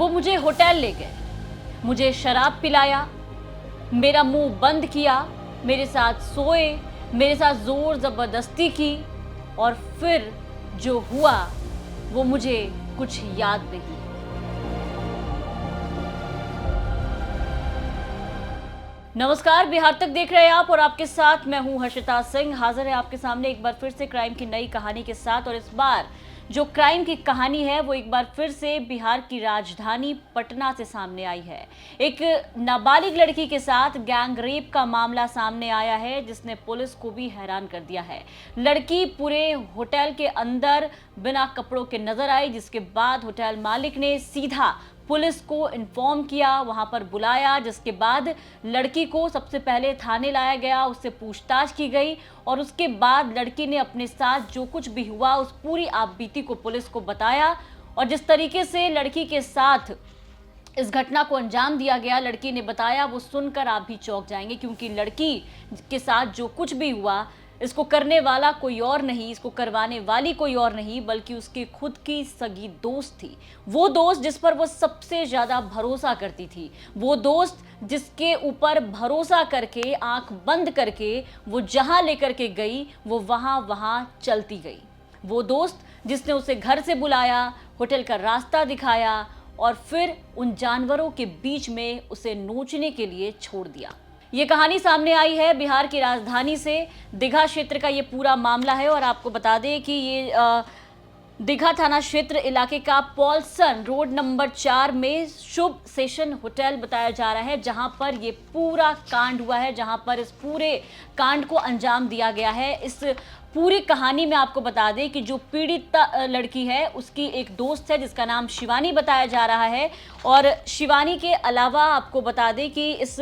वो मुझे होटल ले गए, मुझे शराब पिलाया, मेरा मुंह बंद किया, मेरे साथ सोए, मेरे साथ जोर जबरदस्ती की और फिर जो हुआ वो मुझे कुछ याद नहीं। नमस्कार, बिहार तक देख रहे हैं आप और आपके साथ मैं हूं हर्षिता सिंह। हाजिर है आपके सामने एक बार फिर से क्राइम की नई कहानी के साथ। और इस बार जो क्राइम की कहानी है वो एक बार फिर से बिहार की राजधानी पटना से सामने आई है। एक नाबालिग लड़की के साथ गैंग रेप का मामला सामने आया है जिसने पुलिस को भी हैरान कर दिया है। लड़की पूरे होटल के अंदर बिना कपड़ों के नजर आई, जिसके बाद होटल मालिक ने सीधा पुलिस को इन्फॉर्म किया, वहां पर बुलाया, जिसके बाद लड़की को सबसे पहले थाने लाया गया, उससे पूछताछ की गई और उसके बाद लड़की ने अपने साथ जो कुछ भी हुआ उस पूरी आपबीती को पुलिस को बताया। और जिस तरीके से लड़की के साथ इस घटना को अंजाम दिया गया, लड़की ने बताया, वो सुनकर आप भी चौंक जाएंगे, क्योंकि लड़की के साथ जो कुछ भी हुआ इसको करने वाला कोई और नहीं, इसको करवाने वाली कोई और नहीं, बल्कि उसकी खुद की सगी दोस्त थी। वो दोस्त जिस पर वो सबसे ज्यादा भरोसा करती थी, वो दोस्त जिसके ऊपर भरोसा करके आंख बंद करके वो जहां लेकर के गई वो वहां चलती गई। वो दोस्त जिसने उसे घर से बुलाया, होटल का रास्ता दिखाया और फिर उन जानवरों के बीच में उसे नोचने के लिए छोड़ दिया। ये कहानी सामने आई है बिहार की राजधानी से। दीघा क्षेत्र का ये पूरा मामला है और आपको बता दें कि ये दीघा थाना क्षेत्र इलाके का पॉल्सन रोड नंबर 4 में शुभ सेशन होटल बताया जा रहा है, जहां पर ये पूरा कांड हुआ है, जहां पर इस पूरे कांड को अंजाम दिया गया है। इस पूरी कहानी में आपको बता दें कि जो पीड़ित लड़की है उसकी एक दोस्त है जिसका नाम शिवानी बताया जा रहा है। और शिवानी के अलावा आपको बता दें कि इस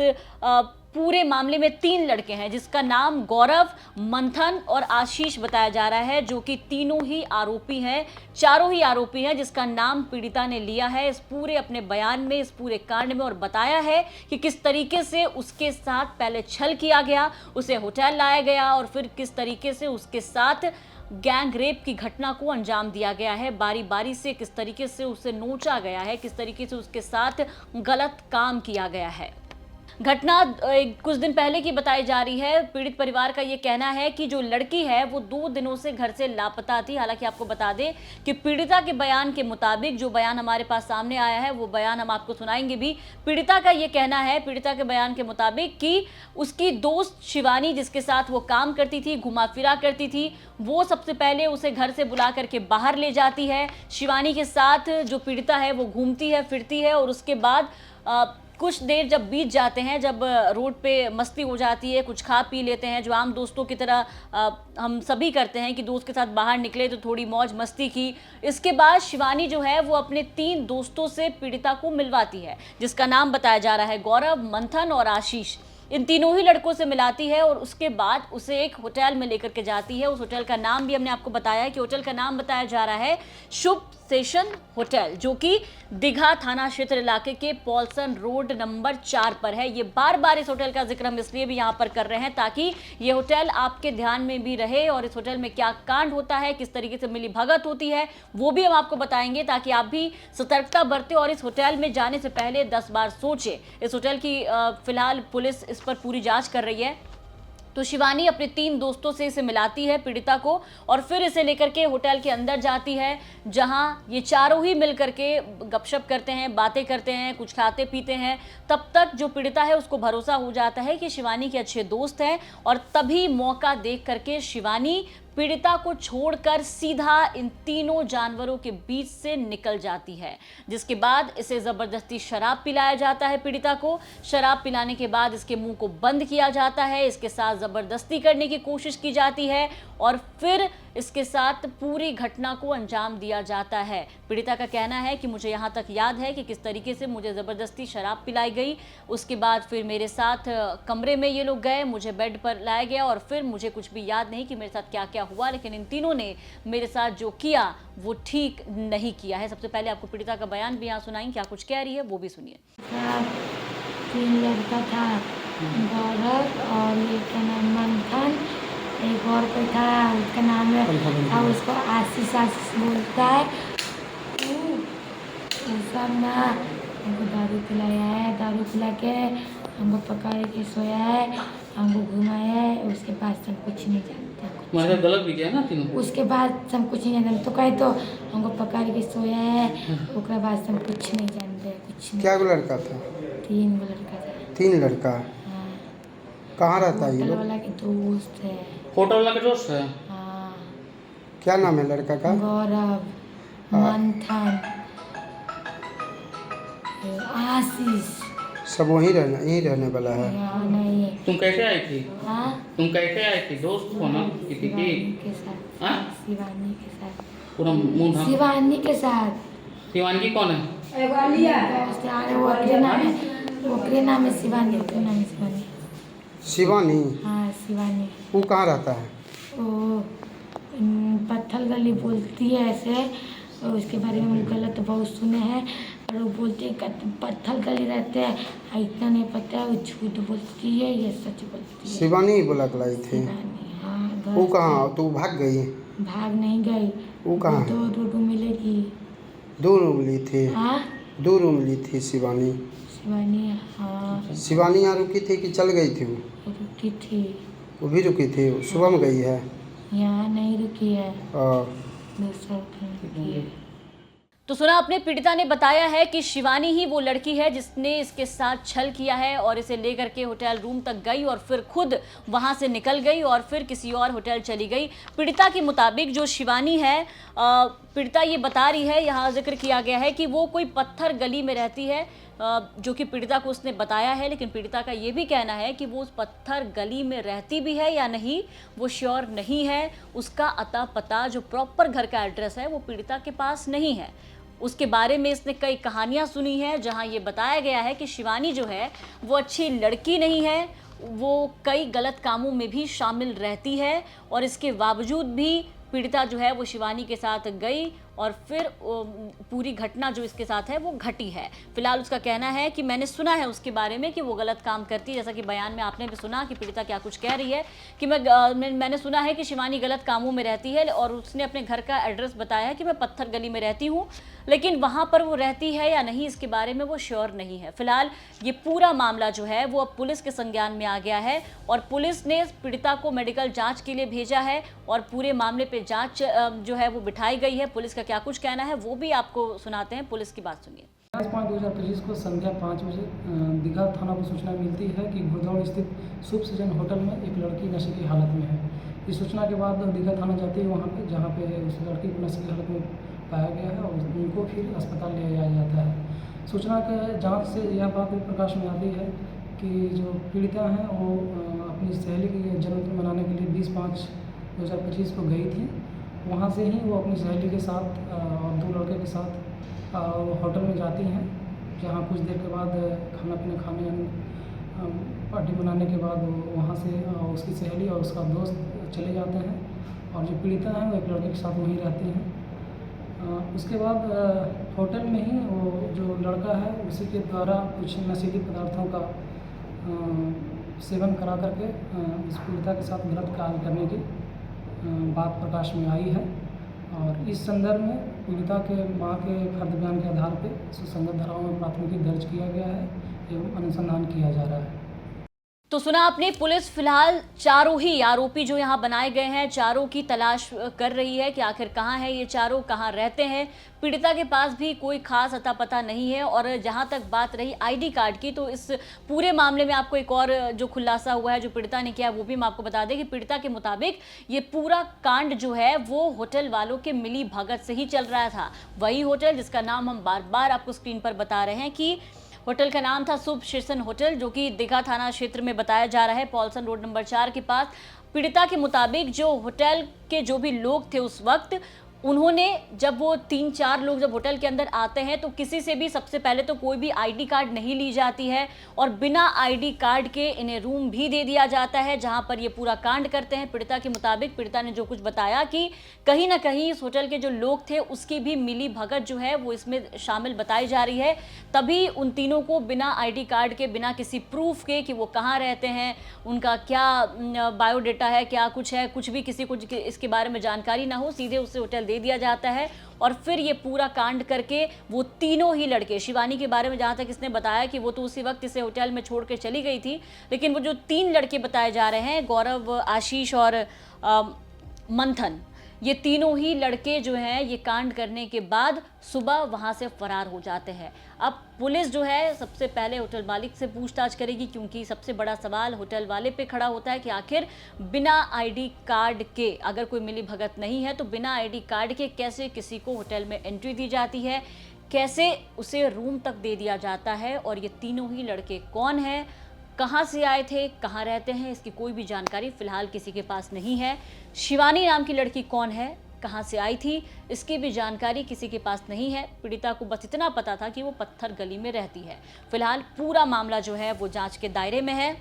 पूरे मामले में 3 लड़के हैं जिसका नाम गौरव, मंथन और आशीष बताया जा रहा है, जो कि तीनों ही आरोपी हैं, चारों ही आरोपी हैं, जिसका नाम पीड़िता ने लिया है इस पूरे अपने बयान में, इस पूरे कांड में, और बताया है कि किस तरीके से उसके साथ पहले छल किया गया, उसे होटल लाया गया और फिर किस तरीके से उसके साथ गैंग रेप की घटना को अंजाम दिया गया है। बारी बारी से किस तरीके से उसे नोचा गया है, किस तरीके से उसके साथ गलत काम किया गया है। घटना कुछ दिन पहले की बताई जा रही है। पीड़ित परिवार का ये कहना है कि जो लड़की है वो 2 दिनों से घर से लापता थी। हालांकि आपको बता दें कि पीड़िता के बयान के मुताबिक, जो बयान हमारे पास सामने आया है वो बयान हम आपको सुनाएंगे भी। पीड़िता का ये कहना है, पीड़िता के बयान के मुताबिक, कि उसकी दोस्त शिवानी जिसके साथ वो काम करती थी, घुमा फिरा करती थी, वो सबसे पहले उसे घर से बुला करके बाहर ले जाती है। शिवानी के साथ जो पीड़िता है वो घूमती है, फिरती है और उसके बाद कुछ देर जब बीत जाते हैं, जब रोड पे मस्ती हो जाती है, कुछ खा पी लेते हैं, जो आम दोस्तों की तरह हम सभी करते हैं कि दोस्त के साथ बाहर निकले तो थोड़ी मौज मस्ती की। इसके बाद शिवानी जो है वो अपने 3 दोस्तों से पीड़िता को मिलवाती है, जिसका नाम बताया जा रहा है गौरव, मंथन और आशीष। इन तीनों ही लड़कों से मिलाती है और उसके बाद उसे एक होटल में लेकर के जाती है। उस होटल का नाम भी हमने आपको बताया है कि होटल का नाम बताया जा रहा है शुभ सेशन होटल, जो कि दीघा थाना क्षेत्र इलाके के पॉल्सन रोड नंबर 4 पर है। ये बार बार इस होटल का जिक्र हम इसलिए भी यहाँ पर कर रहे हैं ताकि ये होटल आपके ध्यान में भी रहे और इस होटल में क्या कांड होता है, किस तरीके से मिली भगत होती है, वो भी हम आपको बताएंगे, ताकि आप भी सतर्कता बरतें और इस होटल में जाने से पहले 10 बार सोचें। इस होटल की फिलहाल पुलिस इस पर पूरी जांच कर रही है। तो शिवानी अपने 3 दोस्तों से इसे मिलाती है पीड़िता को और फिर इसे लेकर के होटल के अंदर जाती है, जहां ये चारों ही मिलकर के गपशप करते हैं, बातें करते हैं, कुछ खाते पीते हैं। तब तक जो पीड़िता है उसको भरोसा हो जाता है कि शिवानी के अच्छे दोस्त हैं और तभी मौका देख करके शिवानी पीड़िता को छोड़कर सीधा इन तीनों जानवरों के बीच से निकल जाती है, जिसके बाद इसे जबरदस्ती शराब पिलाया जाता है। पीड़िता को शराब पिलाने के बाद इसके मुंह को बंद किया जाता है, इसके साथ जबरदस्ती करने की कोशिश की जाती है और फिर इसके साथ पूरी घटना को अंजाम दिया जाता है। पीड़िता का कहना है कि मुझे यहाँ तक याद है कि किस तरीके से मुझे ज़बरदस्ती शराब पिलाई गई, उसके बाद फिर मेरे साथ कमरे में ये लोग गए, मुझे बेड पर लाया गया और फिर मुझे कुछ भी याद नहीं कि मेरे साथ क्या क्या हुआ, लेकिन इन तीनों ने मेरे साथ जो किया वो ठीक नहीं किया है। सबसे पहले आपको पीड़िता का बयान भी यहाँ सुनाई, क्या कुछ कह रही है वो भी सुनिए। 3 लड़का था, गौरव और ये क्या नाम मंथन, एक और कोई था उसका नाम है और उसको आशीष बोलता है। सब ना हमको दारू पिलाया है, दारू पिला के हमको पकड़ के सोया है, हमको घुमाया है। उसके बाद से हम कुछ नहीं जानते। तुम्हारे साथ गलत भी किया ना तीनों? उसके बाद से हम कुछ नहीं जानते। तो कहे तो हमको पकड़ के सोया है, उसके बाद से हम कुछ नहीं जानते, कुछ नहीं। क्या गो लड़का था? 3 गो लड़का था। 3 लड़का। हाँ, कहाँ रहता है ये होटल लोग? वाला के दोस्त है। होटल वाला के दोस्त है? हाँ, क्या नाम है लड़का का? गौरव, मंथन, आशीष। सब यहीं रहने वाला है। यहाँ नहीं। तुम कैसे आई थी? हाँ, तुम कैसे आई थी? दोस्त हो ना किसी की? शिवानी के साथ। हाँ? शिवानी के साथ। पूरा मुंह ढांक। शिवानी के साथ। शिवानगी कौन है? दोस्त यार, वो ओकरे नाम है, ओकरे नाम है शिवानी, ओकरे नाम है शिवानी। शिवानी? हाँ, शिवानी। वो कहाँ रहता है? वो पत्थल गली बोलती है ऐसे, और उसके बारे में हम गलत बहुत सुने हैं। और वो बोलते हैं कि पत्थल गली रहते हैं, इतना नहीं पता है। वो झूठ बोलती है, ये सच बोलती है। शिवानी ही बोला लाई थी। शिवानी, हाँ। वो कहाँ? तो भाग गई? भाग नहीं गई। वो कहाँ? 2 रूम मिलेगी। 2 रूम ली थी? हाँ, 2 रूम ली थी शिवानी। शिवानी, हाँ। शिवानी यहाँ रुकी थी कि चल गई थी वो? रुकी थी। वो भी रुकी थी? सुबह में गई है? यहाँ नहीं रुकी है, और दूसरा रुकी है। तो सुना अपने पीड़िता ने बताया है कि शिवानी ही वो लड़की है जिसने इसके साथ छल किया है और इसे लेकर के होटल रूम तक गई और फिर खुद वहां से निकल गई और फिर किसी और होटल चली गई। पीड़िता के मुताबिक जो शिवानी है, पीड़िता ये बता रही है, यहाँ जिक्र किया गया है कि वो कोई पत्थर गली में रहती है, जो कि पीड़िता को उसने बताया है। लेकिन पीड़िता का ये भी कहना है कि वो उस पत्थर गली में रहती भी है या नहीं वो श्योर नहीं है। उसका अता पता, जो प्रॉपर घर का एड्रेस है, वो पीड़िता के पास नहीं है। उसके बारे में इसने कई कहानियां सुनी हैं जहां ये बताया गया है कि शिवानी जो है वो अच्छी लड़की नहीं है, वो कई गलत कामों में भी शामिल रहती है और इसके बावजूद भी पीड़िता जो है वो शिवानी के साथ गई और फिर पूरी घटना जो इसके साथ है वो घटी है। फिलहाल उसका कहना है कि मैंने सुना है उसके बारे में कि वो गलत काम करती है, जैसा कि बयान में आपने भी सुना कि पीड़िता क्या कुछ कह रही है कि मैंने सुना है कि शिवानी गलत कामों में रहती है और उसने अपने घर का एड्रेस बताया है कि मैं पत्थर गली में रहती हूँ, लेकिन वहाँ पर वो रहती है या नहीं इसके बारे में वो श्योर नहीं है। फिलहाल ये पूरा मामला जो है वो अब पुलिस के संज्ञान में आ गया है और पुलिस ने पीड़िता को मेडिकल जाँच के लिए भेजा है और पूरे मामले पर जाँच जो है वो बिठाई गई है। पुलिस का क्या कुछ कहना है वो भी आपको सुनाते हैं, पुलिस की बात सुनिए। 5/5/2025 को संध्या 5 बजे दीघा थाना को सूचना मिलती है कि घुड़दौड़ स्थित शुभ सृजन होटल में एक लड़की नशे की हालत में है। इस सूचना के बाद दीघा थाना जाती है वहाँ पे, जहाँ पे उस लड़की को नशे की हालत में पाया गया है और उनको फिर अस्पताल ले जाया जाता है। सूचना के जाँच से यह बात भी प्रकाश में आती है कि जो पीड़िता हैं वो अपनी सहेली के जन्मदिन मनाने के लिए 20/5/2025 को गई थी। वहाँ से ही वो अपनी सहेली के साथ और 2 लड़के के साथ होटल में जाती हैं, जहाँ कुछ देर के बाद खाना पीना खाने पार्टी मनाने के बाद वहाँ से उसकी सहेली और उसका दोस्त चले जाते हैं और जो पीड़िता हैं वो एक लड़के के साथ वहीं रहती हैं। उसके बाद होटल में ही वो जो लड़का है उसी के द्वारा कुछ नशीली पदार्थों का सेवन करा करके इस पीड़िता के साथ गलत कार्य करने की बात प्रकाश में आई है और इस संदर्भ में पीड़िता के मां के फर्द बयान के आधार पर सुसंगत धाराओं में प्राथमिकी दर्ज किया गया है एवं अनुसंधान किया जा रहा है। तो सुना आपने, पुलिस फिलहाल चारों ही आरोपी जो यहाँ बनाए गए हैं चारों की तलाश कर रही है कि आखिर कहाँ है ये चारों, कहाँ रहते हैं। पीड़िता के पास भी कोई खास अता पता नहीं है। और जहाँ तक बात रही आईडी कार्ड की, तो इस पूरे मामले में आपको एक और जो खुलासा हुआ है जो पीड़िता ने किया वो भी हम आपको बता दें कि पीड़िता के मुताबिक ये पूरा कांड जो है वो होटल वालों के मिली भगत से ही चल रहा था। वही होटल जिसका नाम हम बार बार आपको स्क्रीन पर बता रहे हैं कि होटल का नाम था शुभ सृजन होटल, जो कि दीघा थाना क्षेत्र में बताया जा रहा है, पॉल्सन रोड नंबर 4 के पास। पीड़िता के मुताबिक जो होटल के जो भी लोग थे उस वक्त, उन्होंने जब वो 3-4 लोग जब होटल के अंदर आते हैं तो किसी से भी सबसे पहले तो कोई भी आईडी कार्ड नहीं ली जाती है और बिना आईडी कार्ड के इन्हें रूम भी दे दिया जाता है जहां पर ये पूरा कांड करते हैं। पीड़िता के मुताबिक पीड़िता ने जो कुछ बताया कि कहीं ना कहीं इस होटल के जो लोग थे उसकी भी मिली भगत जो है वो इसमें शामिल बताई जा रही है। तभी उन तीनों को बिना आईडी कार्ड के, बिना किसी प्रूफ के कि वो कहाँ रहते हैं, उनका क्या बायोडेटा है, क्या कुछ है, कुछ भी किसी को इसके बारे में जानकारी ना हो, सीधे उससे होटल दे दिया जाता है और फिर ये पूरा कांड करके वो तीनों ही लड़के, शिवानी के बारे में जहाँ तक इसने बताया कि वो तो उसी वक्त इसे होटल में छोड़ कर चली गई थी, लेकिन वो जो 3 लड़के बताए जा रहे हैं, गौरव, आशीष और मंथन, ये तीनों ही लड़के जो हैं ये कांड करने के बाद सुबह वहां से फरार हो जाते हैं। अब पुलिस जो है सबसे पहले होटल मालिक से पूछताछ करेगी, क्योंकि सबसे बड़ा सवाल होटल वाले पे खड़ा होता है कि आखिर बिना आईडी कार्ड के, अगर कोई मिली भगत नहीं है तो बिना आईडी कार्ड के कैसे किसी को होटल में एंट्री दी जाती है, कैसे उसे रूम तक दे दिया जाता है, और ये तीनों ही लड़के कौन हैं, कहाँ से आए थे, कहाँ रहते हैं, इसकी कोई भी जानकारी फिलहाल किसी के पास नहीं है। शिवानी नाम की लड़की कौन है, कहाँ से आई थी, इसकी भी जानकारी किसी के पास नहीं है। पीड़िता को बस इतना पता था कि वो पत्थर गली में रहती है। फिलहाल पूरा मामला जो है वो जांच के दायरे में है,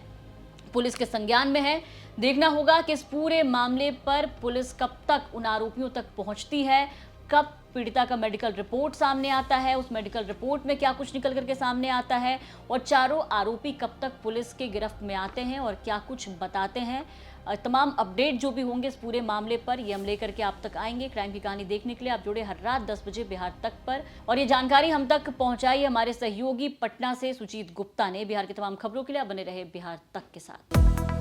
पुलिस के संज्ञान में है। देखना होगा कि इस पूरे मामले पर पुलिस कब तक उन आरोपियों तक पहुंचती है, कब पीड़िता का मेडिकल रिपोर्ट सामने आता है, उस मेडिकल रिपोर्ट में क्या कुछ निकल करके सामने आता है, और चारों आरोपी कब तक पुलिस के गिरफ्त में आते हैं और क्या कुछ बताते हैं। तमाम अपडेट जो भी होंगे इस पूरे मामले पर ये हम लेकर के आप तक आएंगे। क्राइम की कहानी देखने के लिए आप जुड़े हर रात 10 बजे बिहार तक पर, और ये जानकारी हम तक पहुंचाई हमारे सहयोगी पटना से सुजीत गुप्ता ने। बिहार की तमाम खबरों के लिए आप बने रहे बिहार तक के साथ।